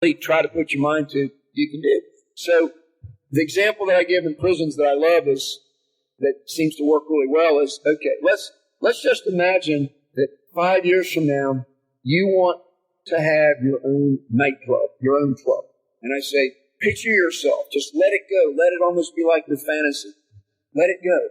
really try to put your mind to, you can do. So the example that I give in prisons that I love is, that seems to work really well is, okay, let's just imagine that 5 years from now, you want to have your own nightclub, your own club. And I say, picture yourself. Just let it go. Let it almost be like the fantasy. Let it go.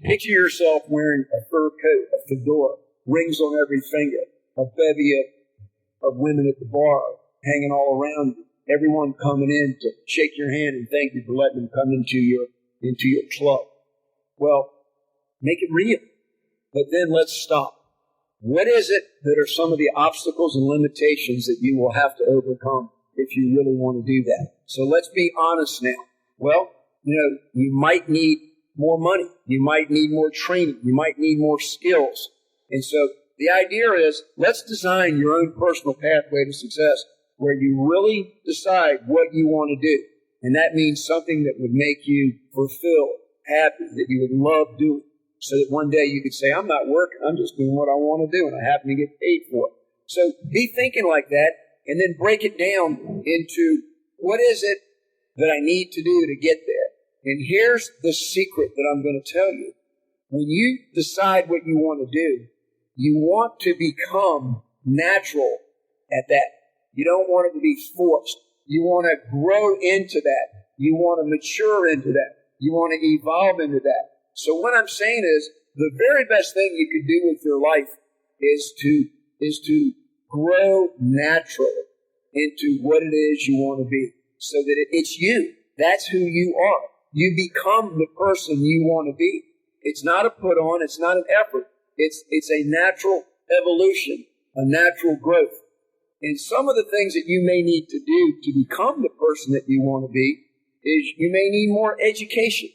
Picture yourself wearing a fur coat, a fedora, rings on every finger, a bevy of women at the bar hanging all around you, everyone coming in to shake your hand and thank you for letting them come into your club. Well, make it real. But then let's stop. What is it that are some of the obstacles and limitations that you will have to overcome if you really want to do that? So let's be honest now. Well, you might need more money. You might need more training. You might need more skills. And so the idea is, let's design your own personal pathway to success where you really decide what you want to do. And that means something that would make you fulfilled, happy, that you would love doing. So that one day you could say, I'm not working, I'm just doing what I want to do, and I happen to get paid for it. So be thinking like that, and then break it down into, what is it that I need to do to get there? And here's the secret that I'm going to tell you. When you decide what you want to do, you want to become natural at that. You don't want it to be forced. You want to grow into that. You want to mature into that. You want to evolve into that. So what I'm saying is, the very best thing you could do with your life is to grow naturally into what it is you want to be, so that it's you. That's who you are. You become the person you want to be. It's not a put on. It's not an effort. It's a natural evolution, a natural growth. And some of the things that you may need to do to become the person that you want to be is, you may need more education.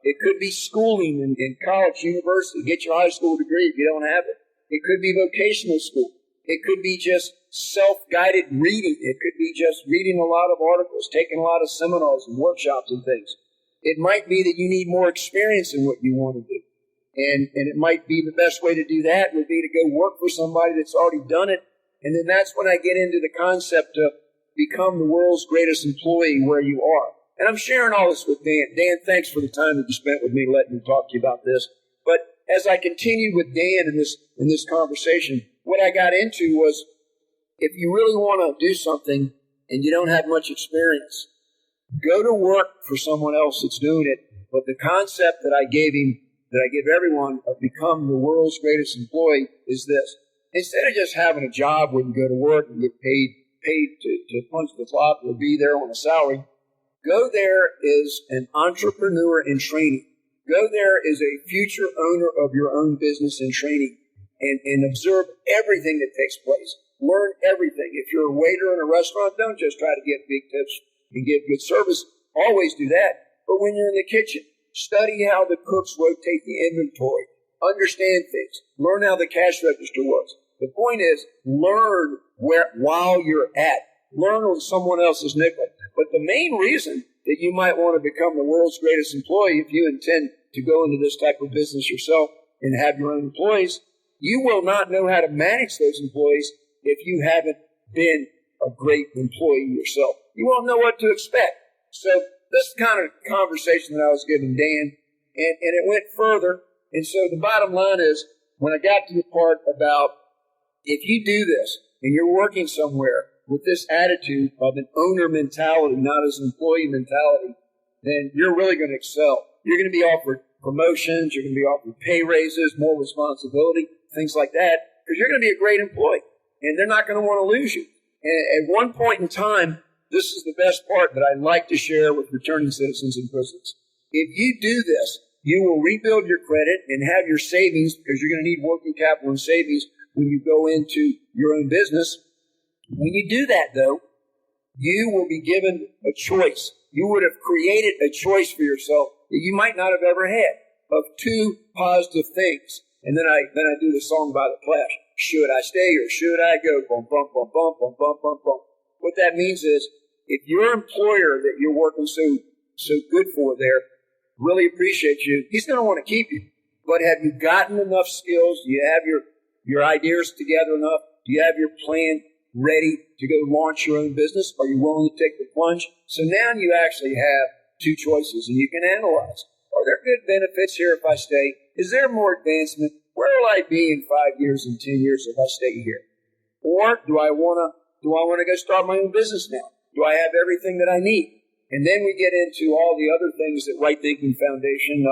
It could be schooling in college, university. Get your high school degree if you don't have it. It could be vocational school. It could be just self-guided reading. It could be just reading a lot of articles, taking a lot of seminars and workshops and things. It might be that you need more experience in what you want to do. And it might be the best way to do that would be to go work for somebody that's already done it. And then that's when I get into the concept of become the world's greatest employee where you are. And I'm sharing all this with Dan. Dan, thanks for the time that you spent with me letting me talk to you about this. But as I continued with Dan in this conversation, what I got into was, if you really want to do something and you don't have much experience, go to work for someone else that's doing it. But the concept that I gave him, that I give everyone, of become the world's greatest employee is this. Instead of just having a job where you go to work and get paid to punch the clock or be there on a salary, go there as an entrepreneur in training. Go there as a future owner of your own business in training, and observe everything that takes place. Learn everything. If you're a waiter in a restaurant, don't just try to get big tips and give good service. Always do that. But when you're in the kitchen, study how the cooks rotate the inventory. Understand things. Learn how the cash register works. The point is, learn while you're at. Learn on someone else's nickel. But the main reason that you might want to become the world's greatest employee, if you intend to go into this type of business yourself and have your own employees, you will not know how to manage those employees if you haven't been a great employee yourself. You won't know what to expect. So this is kind of the conversation that I was giving Dan, and it went further. And so the bottom line is, when I got to the part about, if you do this and you're working somewhere with this attitude of an owner mentality, not as an employee mentality, then you're really going to excel. You're going to be offered promotions, you're going to be offered pay raises, more responsibility, things like that, because you're going to be a great employee, and they're not going to want to lose you. And at one point in time, this is the best part that I like to share with returning citizens in prisons. If you do this, you will rebuild your credit and have your savings, because you're going to need working capital and savings when you go into your own business. When you do that, though, you will be given a choice. You would have created a choice for yourself that you might not have ever had, of two positive things. And then I do the song by The Clash. Should I stay or should I go? Bum, bum, bum, bum, bum, bum, bum, bum. What that means is, if your employer that you're working so good for there really appreciates you, he's going to want to keep you. But have you gotten enough skills? Do you have your ideas together enough? Do you have your plan? ready to go launch your own business? Are you willing to take the plunge? So now you actually have two choices, and you can analyze. Are there good benefits here if I stay? Is there more advancement? Where will I be in 5 years and 10 years if I stay here? Or do I want to go start my own business now? Do I have everything that I need? And then we get into all the other things that Right Thinking Foundation,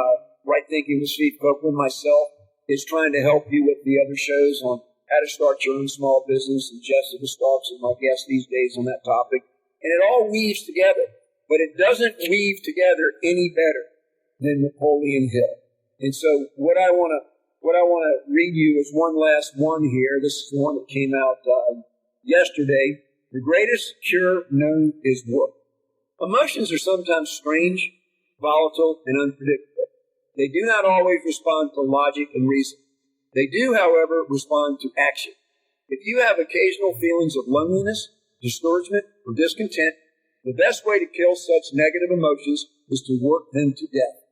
Right Thinking with Steve Copeland, myself, is trying to help you with the other shows on how to start your own small business, and Jessica Starks is my guest these days on that topic. And it all weaves together, but it doesn't weave together any better than Napoleon Hill. And so what I want to read you is one last one here. This is the one that came out yesterday. The greatest cure known is work. Emotions are sometimes strange, volatile, and unpredictable. They do not always respond to logic and reason. They do, however, respond to action. If you have occasional feelings of loneliness, discouragement, or discontent, the best way to kill such negative emotions is to work them to death.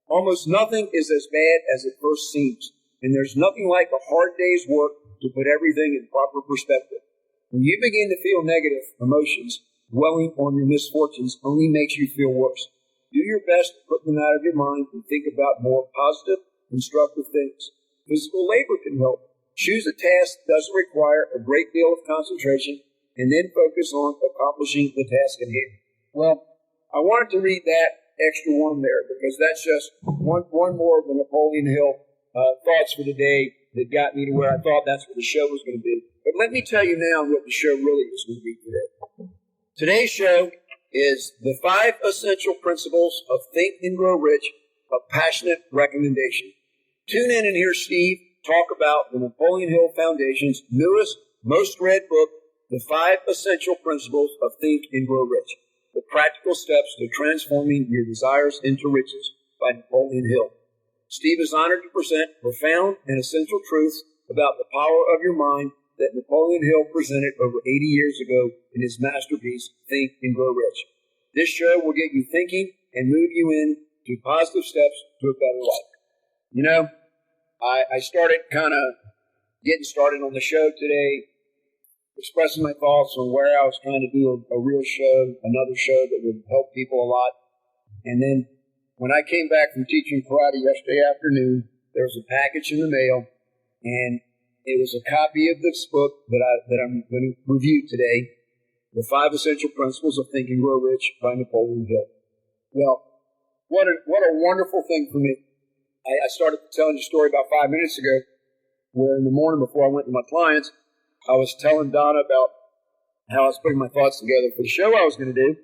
Almost nothing is as bad as it first seems, and there's nothing like a hard day's work to put everything in proper perspective. When you begin to feel negative emotions, dwelling on your misfortunes only makes you feel worse. Do your best to put them out of your mind and think about more positive, constructive things. Physical labor can help. Choose a task that doesn't require a great deal of concentration, and then focus on accomplishing the task at hand. Well, I wanted to read that extra one there because that's just one more of the Napoleon Hill thoughts for the day that got me to where I thought that's what the show was going to be. But let me tell you now what the show really is going to be today. Today's show is the 5 essential principles of Think and Grow Rich, a passionate recommendation. Tune in and hear Steve talk about the Napoleon Hill Foundation's newest, most read book, The 5 Essential Principles of Think and Grow Rich, the practical steps to transforming your desires into riches by Napoleon Hill. Steve is honored to present profound and essential truths about the power of your mind that Napoleon Hill presented over 80 years ago in his masterpiece, Think and Grow Rich. This show will get you thinking and move you into positive steps to a better life. You know, I started getting started on the show today, expressing my thoughts on where I was trying to do a real show, another show that would help people a lot. And then when I came back from teaching karate yesterday afternoon, there was a package in the mail, and it was a copy of this book that I'm going to review today, The 5 Essential Principles of Think and Grow Rich by Napoleon Hill. Well, what a wonderful thing for me. I started telling you a story about 5 minutes ago, where in the morning before I went to my clients, I was telling Donna about how I was putting my thoughts together for the show I was going to do,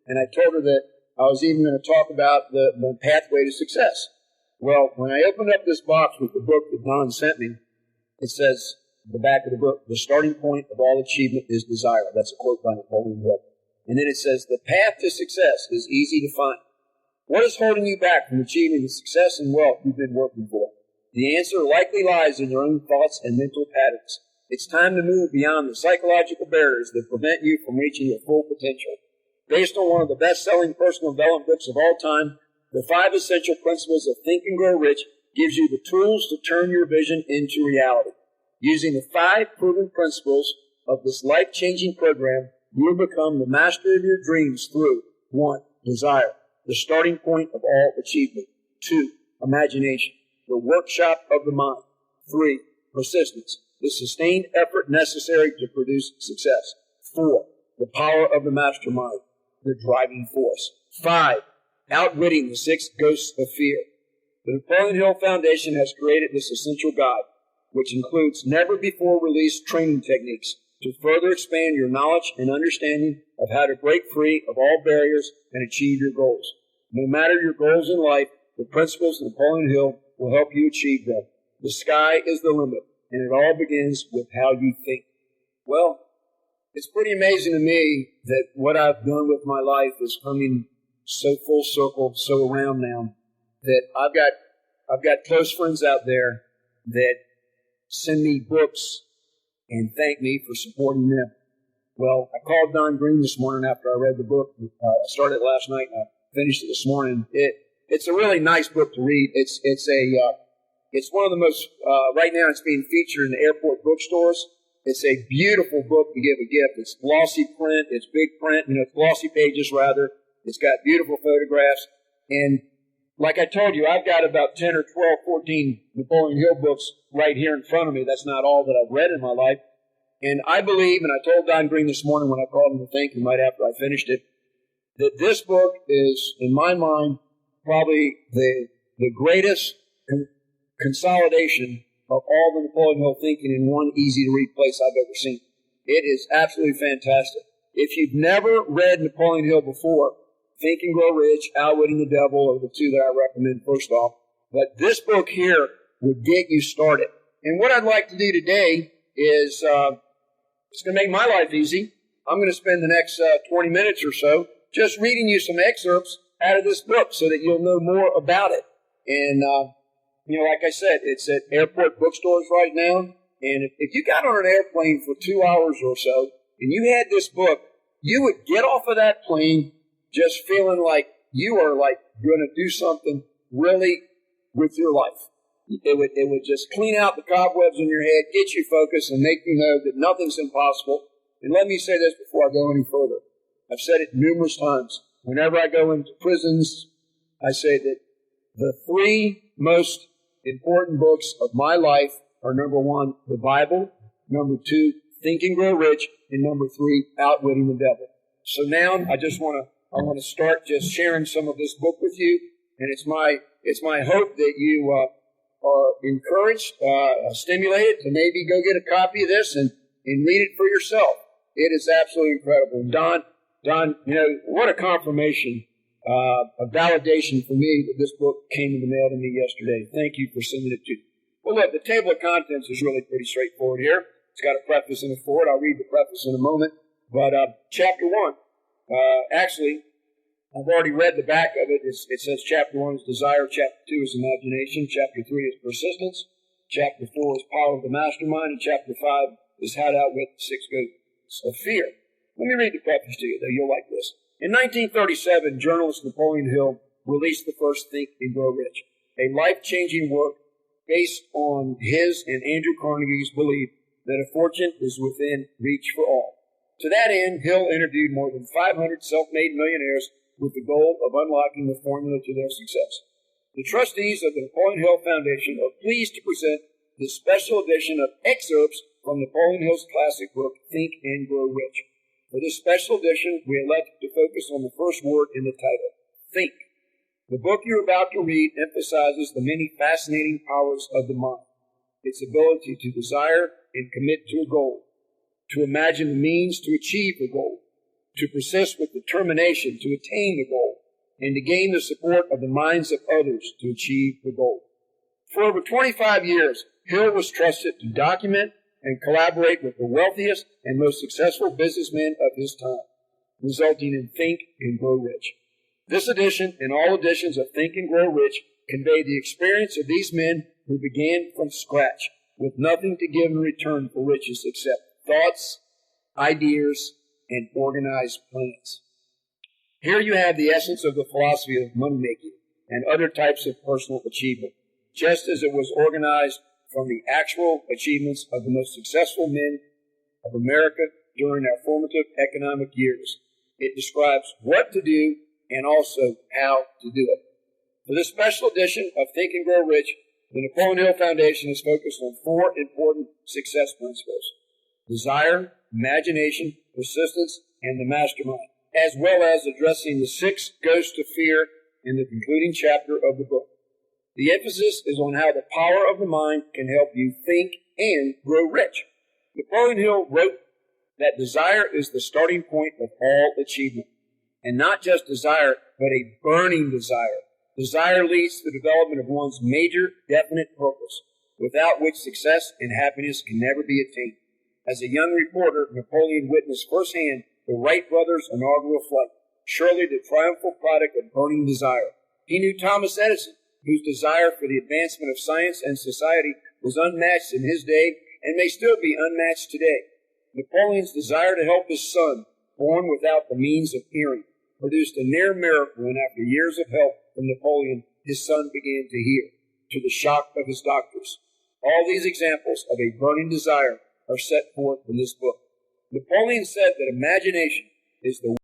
and I told her that I was even going to talk about the pathway to success. Well, when I opened up this box with the book that Don sent me, it says, the back of the book, the starting point of all achievement is desire. That's a quote by Napoleon Hill. And then it says, the path to success is easy to find. What is holding you back from achieving the success and wealth you've been working for? The answer likely lies in your own thoughts and mental patterns. It's time to move beyond the psychological barriers that prevent you from reaching your full potential. Based on one of the best-selling personal development books of all time, The 5 Essential Principles of Think and Grow Rich gives you the tools to turn your vision into reality. Using the 5 proven principles of this life-changing program, you will become the master of your dreams through 1. Desire, the starting point of all achievement. 2. Imagination, the workshop of the mind. 3. Persistence, the sustained effort necessary to produce success. 4. The power of the mastermind, the driving force. 5. Outwitting the 6 ghosts of fear. The Napoleon Hill Foundation has created this essential guide, which includes never-before-released training techniques to further expand your knowledge and understanding of how to break free of all barriers and achieve your goals. No matter your goals in life, the principles of Napoleon Hill will help you achieve them. The sky is the limit, and it all begins with how you think. Well, it's pretty amazing to me that what I've done with my life is coming so full circle, so around now, that I've got close friends out there that send me books and thank me for supporting them. Well, I called Don Green this morning after I read the book. I started it last night and I finished it this morning. It's a really nice book to read. It's one of the most right now. It's being featured in the airport bookstores. It's a beautiful book to give a gift. It's glossy print. It's big print. It's glossy pages, rather. It's got beautiful photographs. And like I told you, I've got about 10 or 12, 14 Napoleon Hill books right here in front of me. That's not all that I've read in my life. And I believe, and I told Don Green this morning when I called him to thank him right after I finished it, that this book is, in my mind, probably the greatest consolidation of all the Napoleon Hill thinking in one easy-to-read place I've ever seen. It is absolutely fantastic. If you've never read Napoleon Hill before, Think and Grow Rich, Outwitting the Devil are the two that I recommend first off. But this book here would get you started. And what I'd like to do today is, it's going to make my life easy. I'm going to spend the next 20 minutes or so just reading you some excerpts out of this book so that you'll know more about it. And, like I said, it's at airport bookstores right now. And if you got on an airplane for 2 hours or so and you had this book, you would get off of that plane just feeling like you are like going to do something really with your life. It would just clean out the cobwebs in your head, get you focused, and make you know that nothing's impossible. And let me say this before I go any further. I've said it numerous times. Whenever I go into prisons, I say that the three most important books of my life are, number one, the Bible, number two, Think and Grow Rich, and number three, Outwitting the Devil. So now I want to start just sharing some of this book with you, and it's my hope that you are encouraged, stimulated to maybe go get a copy of this and read it for yourself. It is absolutely incredible. And Don, what a confirmation, a validation for me that this book came in the mail to me yesterday. Thank you for sending it to me. Well, look, the table of contents is really pretty straightforward here. It's got a preface in it for it. I'll read the preface in a moment. But chapter 1, actually, I've already read the back of it. It says chapter 1 is desire, chapter 2 is imagination, chapter 3 is persistence, chapter 4 is power of the mastermind, and chapter 5 is how to outwit the 6 ghosts of fear. Let me read the preface to you, though. You'll like this. In 1937, journalist Napoleon Hill released the first Think and Grow Rich, a life-changing work based on his and Andrew Carnegie's belief that a fortune is within reach for all. To that end, Hill interviewed more than 500 self-made millionaires with the goal of unlocking the formula to their success. The trustees of the Napoleon Hill Foundation are pleased to present this special edition of excerpts from Napoleon Hill's classic book, Think and Grow Rich. For this special edition, we elected to focus on the first word in the title, think. The book you're about to read emphasizes the many fascinating powers of the mind, its ability to desire and commit to a goal, to imagine the means to achieve the goal, to persist with determination to attain the goal, and to gain the support of the minds of others to achieve the goal. For over 25 years, Hill was trusted to document and collaborate with the wealthiest and most successful businessmen of his time, resulting in Think and Grow Rich. This edition and all editions of Think and Grow Rich convey the experience of these men who began from scratch with nothing to give in return for riches except thoughts, ideas, and organized plans. Here you have the essence of the philosophy of money-making and other types of personal achievement, just as it was organized from the actual achievements of the most successful men of America during our formative economic years. It describes what to do and also how to do it. For this special edition of Think and Grow Rich, the Napoleon Hill Foundation is focused on 4 important success principles: desire, imagination, persistence, and the mastermind, as well as addressing the 6 ghosts of fear in the concluding chapter of the book. The emphasis is on how the power of the mind can help you think and grow rich. Napoleon Hill wrote that desire is the starting point of all achievement, and not just desire, but a burning desire. Desire leads to the development of one's major, definite purpose, without which success and happiness can never be attained. As a young reporter, Napoleon witnessed firsthand the Wright brothers' inaugural flight, surely the triumphal product of burning desire. He knew Thomas Edison, whose desire for the advancement of science and society was unmatched in his day and may still be unmatched today. Napoleon's desire to help his son, born without the means of hearing, produced a near miracle when after years of help from Napoleon, his son began to hear, to the shock of his doctors. All these examples of a burning desire are set forth in this book. Napoleon said that imagination is the